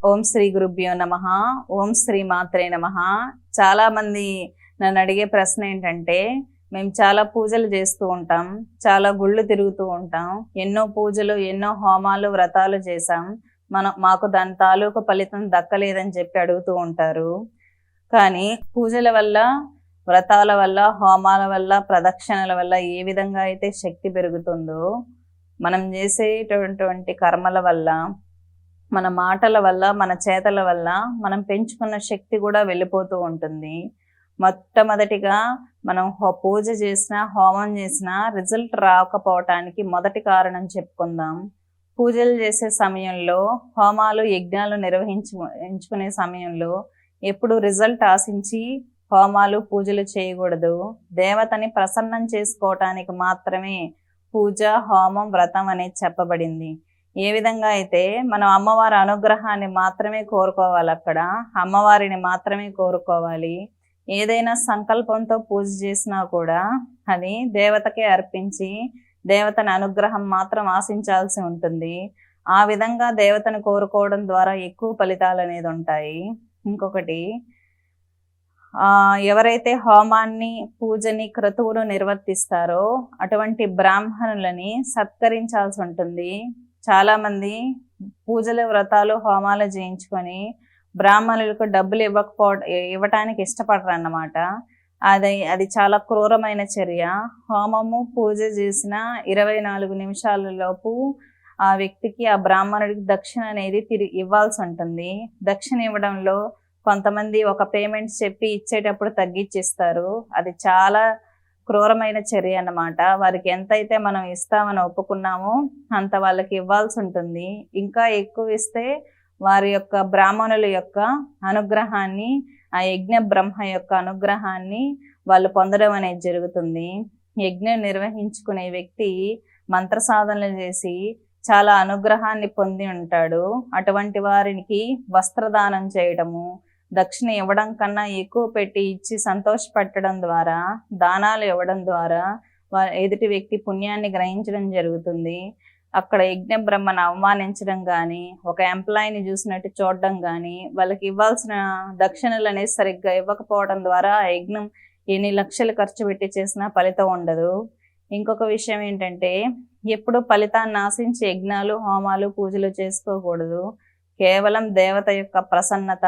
ఓం శ్రీ గురుభ్యో నమః. ఓం శ్రీ మాత్రే నమః. చాలా మంది నన్ను అడిగే ప్రశ్న ఏంటంటే, మేము చాలా పూజలు చేస్తూ ఉంటాం, చాలా గుళ్ళు తిరుగుతూ ఉంటాం, ఎన్నో పూజలు, ఎన్నో హోమాలు, వ్రతాలు చేశాం, మాకు దాని తాలూకు ఫలితం దక్కలేదని చెప్పి అడుగుతూ ఉంటారు. కానీ పూజల వల్ల, వ్రతాల వల్ల, హోమాల వల్ల, ప్రదక్షిణల వల్ల ఏ విధంగా అయితే శక్తి పెరుగుతుందో, మనం చేసేటటువంటి కర్మల వల్ల, మన మాటల వల్ల, మన చేతల వల్ల మనం పెంచుకున్న శక్తి కూడా వెళ్ళిపోతూ ఉంటుంది. మొట్టమొదటిగా మనం పూజ చేసినా, హోమం చేసినా రిజల్ట్ రాకపోవటానికి మొదటి కారణం చెప్పుకుందాం. పూజలు చేసే సమయంలో, హోమాలు, యజ్ఞాలు నిర్వహించుకునే సమయంలో ఎప్పుడు రిజల్ట్ ఆశించి హోమాలు, పూజలు చేయకూడదు. దేవతని ప్రసన్నం చేసుకోవటానికి మాత్రమే పూజ, హోమం, వ్రతం అనేది చెప్పబడింది. ఏ విధంగా అయితే మనం అమ్మవారి అనుగ్రహాన్ని మాత్రమే కోరుకోవాలి, అక్కడ అమ్మవారిని మాత్రమే కోరుకోవాలి. ఏదైనా సంకల్పంతో పూజ చేసినా కూడా అది దేవతకే అర్పించి దేవతని అనుగ్రహం మాత్రం ఆశించాల్సి ఉంటుంది. ఆ విధంగా దేవతను కోరుకోవడం ద్వారా ఎక్కువ ఫలితాలు అనేది ఉంటాయి. ఇంకొకటి, ఎవరైతే హోమాన్ని, పూజని, క్రతువును నిర్వర్తిస్తారో అటువంటి బ్రాహ్మణులని సత్కరించాల్సి ఉంటుంది. చాలామంది పూజలు, వ్రతాలు, హోమాలు చేయించుకొని బ్రాహ్మణులకు డబ్బులు ఇవ్వటానికి ఇష్టపడరు అన్నమాట. అది చాలా క్రూరమైన చర్య. హోమము, పూజ చేసిన 24 నిమిషాలలోపు ఆ వ్యక్తికి, ఆ బ్రాహ్మణుడికి దక్షిణ అనేది తిరిగి ఇవ్వాల్సి ఉంటుంది. దక్షిణ ఇవ్వడంలో కొంతమంది ఒక పేమెంట్ చెప్పి ఇచ్చేటప్పుడు తగ్గించిస్తారు. అది చాలా క్రూరమైన చర్య అన్నమాట. వారికి ఎంతైతే మనం ఇస్తామని ఒప్పుకున్నామో అంత వాళ్ళకి ఇవ్వాల్సి ఉంటుంది. ఇంకా ఎక్కువ ఇస్తే వారి యొక్క బ్రాహ్మణుల యొక్క అనుగ్రహాన్ని, ఆ యజ్ఞ బ్రహ్మ యొక్క అనుగ్రహాన్ని వాళ్ళు పొందడం అనేది జరుగుతుంది. యజ్ఞం నిర్వహించుకునే వ్యక్తి మంత్ర సాధనలు చేసి చాలా అనుగ్రహాన్ని పొంది ఉంటాడు. అటువంటి వారికి వస్త్రదానం చేయడము, దక్షిణ ఇవ్వడం కన్నా ఎక్కువ పెట్టి ఇచ్చి సంతోషపెట్టడం ద్వారా, దానాలు ఇవ్వడం ద్వారా ఎదుటి వ్యక్తి పుణ్యాన్ని గ్రహించడం జరుగుతుంది. అక్కడ యజ్ఞ బ్రహ్మను అవమానించడం కానీ, ఒక ఎంప్లాయీని చూసినట్టు చూడడం కానీ, వాళ్ళకి ఇవ్వాల్సిన దక్షిణలు అనేది సరిగ్గా ఇవ్వకపోవడం ద్వారా ఆ యజ్ఞం ఎన్ని లక్షలు ఖర్చు పెట్టి చేసినా ఫలితం ఉండదు. ఇంకొక విషయం ఏంటంటే, ఎప్పుడు ఫలితాన్ని ఆశించి యజ్ఞాలు, హోమాలు, పూజలు చేసుకోకూడదు. కేవలం దేవత యొక్క ప్రసన్నత,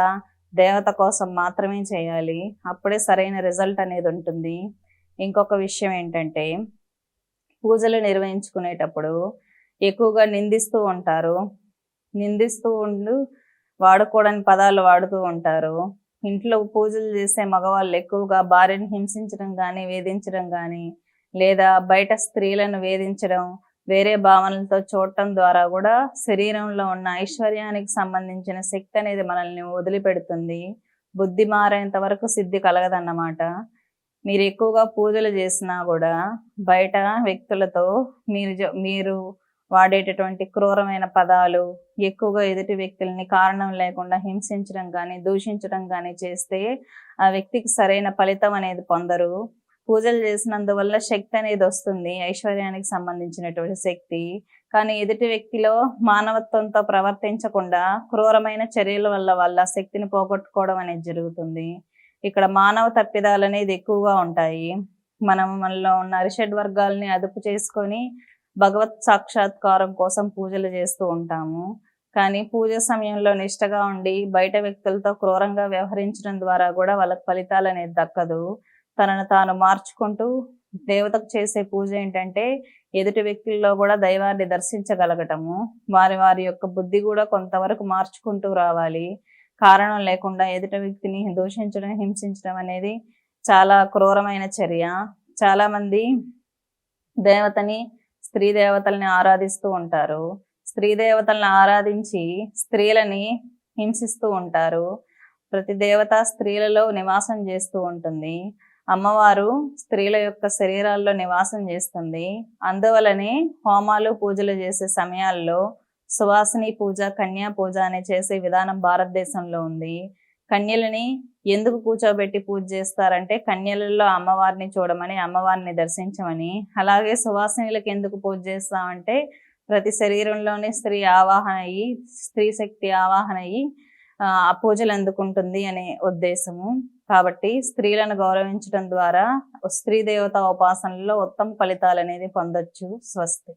దేవత కోసం మాత్రమే చేయాలి. అప్పుడే సరైన రిజల్ట్ అనేది ఉంటుంది. ఇంకొక విషయం ఏంటంటే, పూజలు నిర్వహించుకునేటప్పుడు ఎక్కువగా నిందిస్తూ ఉంటారు. నిందిస్తూ వాడుకోవడానికి పదాలు వాడుతూ ఉంటారు. ఇంట్లో పూజలు చేసే మగవాళ్ళు ఎక్కువగా భార్యను హింసించడం కానీ, వేధించడం కానీ, లేదా బయట స్త్రీలను వేధించడం, వేరే భావనలతో చూడటం ద్వారా కూడా శరీరంలో ఉన్న ఐశ్వర్యానికి సంబంధించిన శక్తి అనేది మనల్ని వదిలిపెడుతుంది. బుద్ధి మారేంత వరకు సిద్ధి కలగదన్నమాట. మీరు ఎక్కువగా పూజలు చేసినా కూడా బయట వ్యక్తులతో మీరు వాడేటటువంటి క్రూరమైన పదాలు, ఎక్కువగా ఎదుటి వ్యక్తుల్ని కారణం లేకుండా హింసించడం కానీ, దూషించడం కానీ చేస్తే ఆ వ్యక్తికి సరైన ఫలితం అనేది పొందరు. పూజలు చేసినందువల్ల శక్తి అనేది వస్తుంది, ఐశ్వర్యానికి సంబంధించినటువంటి శక్తి. కానీ ఎదుటి వ్యక్తిలో మానవత్వంతో ప్రవర్తించకుండా క్రూరమైన చర్యల వల్ల వాళ్ళ శక్తిని పోగొట్టుకోవడం అనేది జరుగుతుంది. ఇక్కడ మానవ తప్పిదాలు అనేది ఎక్కువగా ఉంటాయి. మనలో ఉన్న అరిషడ్ వర్గాల్ని అదుపు చేసుకొని భగవత్ సాక్షాత్కారం కోసం పూజలు చేస్తూ ఉంటాము. కానీ పూజ సమయంలో నిష్టగా ఉండి బయట వ్యక్తులతో క్రూరంగా వ్యవహరించడం ద్వారా కూడా వాళ్ళకి ఫలితాలు అనేది దక్కదు. తనను తాను మార్చుకుంటూ దేవతకు చేసే పూజ ఏంటంటే, ఎదుటి వ్యక్తుల్లో కూడా దైవాన్ని దర్శించగలగటము. వారి యొక్క బుద్ధి కూడా కొంతవరకు మార్చుకుంటూ రావాలి. కారణం లేకుండా ఎదుటి వ్యక్తిని దూషించడం, హింసించడం అనేది చాలా క్రూరమైన చర్య. చాలామంది దేవతని, స్త్రీ దేవతల్ని ఆరాధిస్తూ ఉంటారు. స్త్రీ దేవతల్ని ఆరాధించి స్త్రీలని హింసిస్తూ ఉంటారు. ప్రతి దేవత స్త్రీలలో నివాసం చేస్తూ ఉంటుంది. అమ్మవారు స్త్రీల యొక్క శరీరాల్లో నివాసం చేస్తుంది. అందువలనే హోమాలు, పూజలు చేసే సమయాల్లో సువాసిని పూజ, కన్యా పూజ అనే చేసే విధానం భారతదేశంలో ఉంది. కన్యలని ఎందుకు కూర్చోబెట్టి పూజ చేస్తారంటే, కన్యలలో అమ్మవారిని చూడమని, అమ్మవారిని దర్శించమని. అలాగే సువాసినులకు ఎందుకు పూజ చేస్తామంటే, ప్రతి శరీరంలోనే స్త్రీ ఆవాహన అయ్యి, స్త్రీ శక్తి ఆవాహన అయ్యి ఆ పూజలు అందుకుంటుంది అనే ఉద్దేశము. కాబట్టి స్త్రీలను గౌరవించడం ద్వారా స్త్రీ దేవత ఉపాసనలో ఉత్తమ ఫలితాలు అనేది పొందొచ్చు. స్వస్తి.